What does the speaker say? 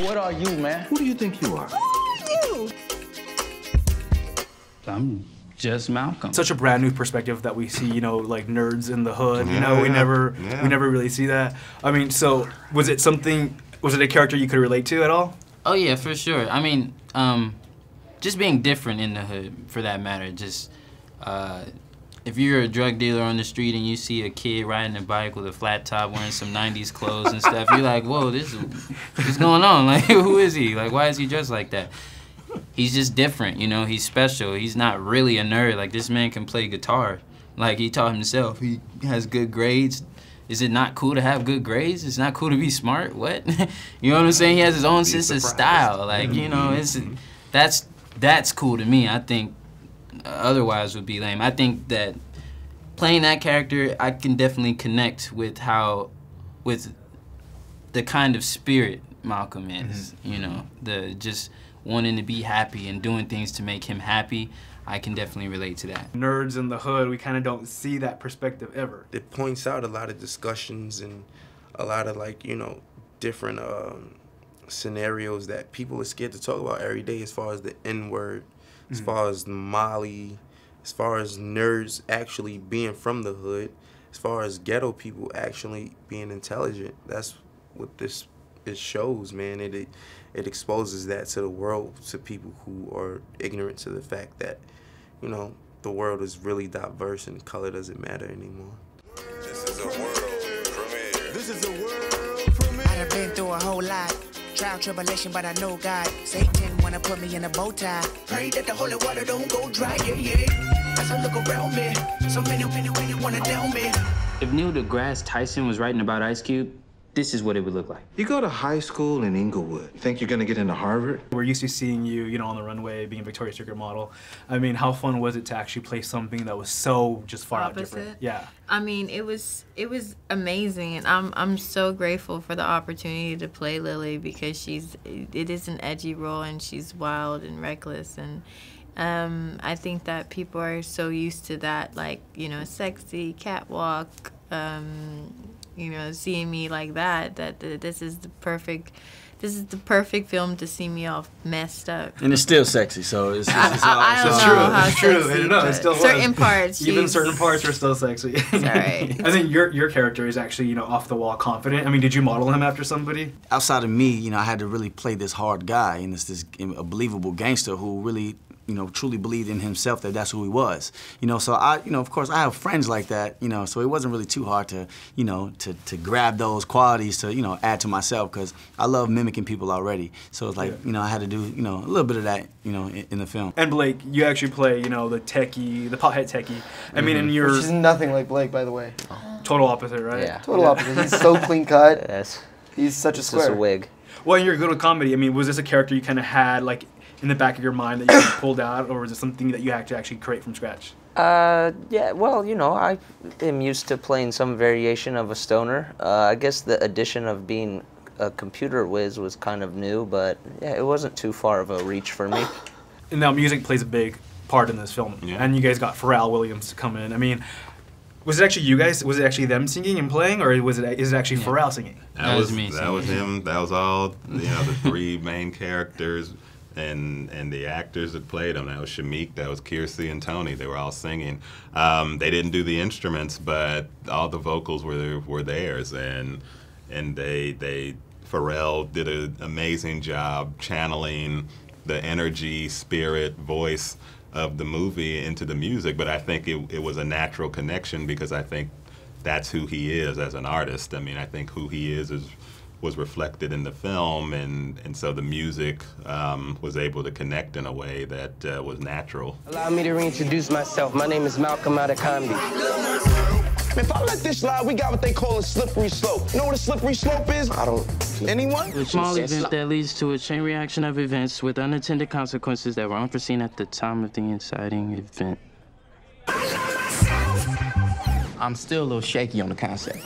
what are you, man? Who do you think you are? Who are you? I'm just Malcolm. Such a brand new perspective that we see, you know, like nerds in the hood. You know, we never really see that. I mean, so was it a character you could relate to at all? Oh yeah, for sure. I mean, just being different in the hood, for that matter. Just if you're a drug dealer on the street and you see a kid riding a bike with a flat top, wearing some '90s clothes and stuff, you're like, whoa, what's going on? Like, who is he? Like, why is he dressed like that? He's just different, you know. He's special. He's not really a nerd. Like, this man can play guitar. Like, he taught himself. He has good grades. Is it not cool to have good grades? It's not cool to be smart? What? You know what I'm saying? He has his own sense of style. Like, you know, that's cool to me. I think otherwise would be lame. I think that playing that character, I can definitely connect with the kind of spirit Malcolm is. You know, just wanting to be happy and doing things to make him happy. I can definitely relate to that. Nerds in the hood, we kind of don't see that perspective ever. It points out a lot of discussions and a lot of, like, you know, different scenarios that people are scared to talk about every day, as far as the N-word, as far as Molly, as far as nerds actually being from the hood, as far as ghetto people actually being intelligent. That's what it shows, man. It exposes that to the world, to people who are ignorant to the fact that, you know, the world is really diverse and color doesn't matter anymore. This is a world premiere. This is a world premiere. I've been through a whole lot. Trial, tribulation, but I know God. Satan wanna put me in a bow tie. Pray that the holy water don't go dry, yeah. As I look around me, so many wanna down me. If Neil deGrasse Tyson was writing about Ice Cube, this is what it would look like. You go to high school in Inglewood. Think you're gonna get into Harvard? We're used to seeing you, you know, on the runway, being a Victoria's Secret model. I mean, how fun was it to actually play something that was so just far out different? Yeah. I mean, it was amazing, and I'm so grateful for the opportunity to play Lily, because it is an edgy role, and she's wild and reckless, and I think that people are so used to that, like, you know, sexy catwalk. You know, seeing me like that this is the perfect film to see me all messed up. And it's still sexy, so it's I don't know how sexy, it's still certain parts. Even certain parts are still sexy. Sorry. I think your character is actually, you know, off the wall confident. I mean, did you model him after somebody? Outside of me, you know, I had to really play this hard guy, and it's this a believable gangster who really, you know, truly believed in himself that that's who he was. You know, so you know, of course, I have friends like that, you know, so it wasn't really too hard to, you know, to grab those qualities to, you know, add to myself, because I love mimicking people already. So it's like, you know, I had to do, you know, a little bit of that, you know, in the film. And Blake, you actually play, you know, the pothead techie. I mean, and you're... Which is nothing like Blake, by the way. Total opposite, right? Yeah. Total opposite. He's so clean cut. Yes. He's such a square. It's just a wig. Well, you're good with comedy. I mean, was this a character you kind of had, like, in the back of your mind that you pulled out, or was it something that you had to actually create from scratch? Yeah, well, you know, I am used to playing some variation of a stoner. I guess the addition of being a computer whiz was kind of new, but yeah, it wasn't too far of a reach for me. And now music plays a big part in this film, and you guys got Pharrell Williams to come in. I mean, was it actually you guys? Was it actually them singing and playing, or is it actually Pharrell singing? That was me. That was him. That was all. You know, the three main characters. And the actors that played them, that was Shameik, that was Quincy and Tony. They were all singing. They didn't do the instruments, but all the vocals were theirs, and Pharrell did an amazing job channeling the energy, spirit, voice of the movie into the music. But I think it was a natural connection, because I think that's who he is as an artist. I mean, I think who he is was reflected in the film, and so the music was able to connect in a way that was natural. Allow me to reintroduce myself. My name is Malcolm out of comedy. If I let this slide, we got what they call a slippery slope. You know what a slippery slope is? I don't. Anyone? A small event that leads to a chain reaction of events with unintended consequences that were unforeseen at the time of the inciting event. I'm still a little shaky on the concept.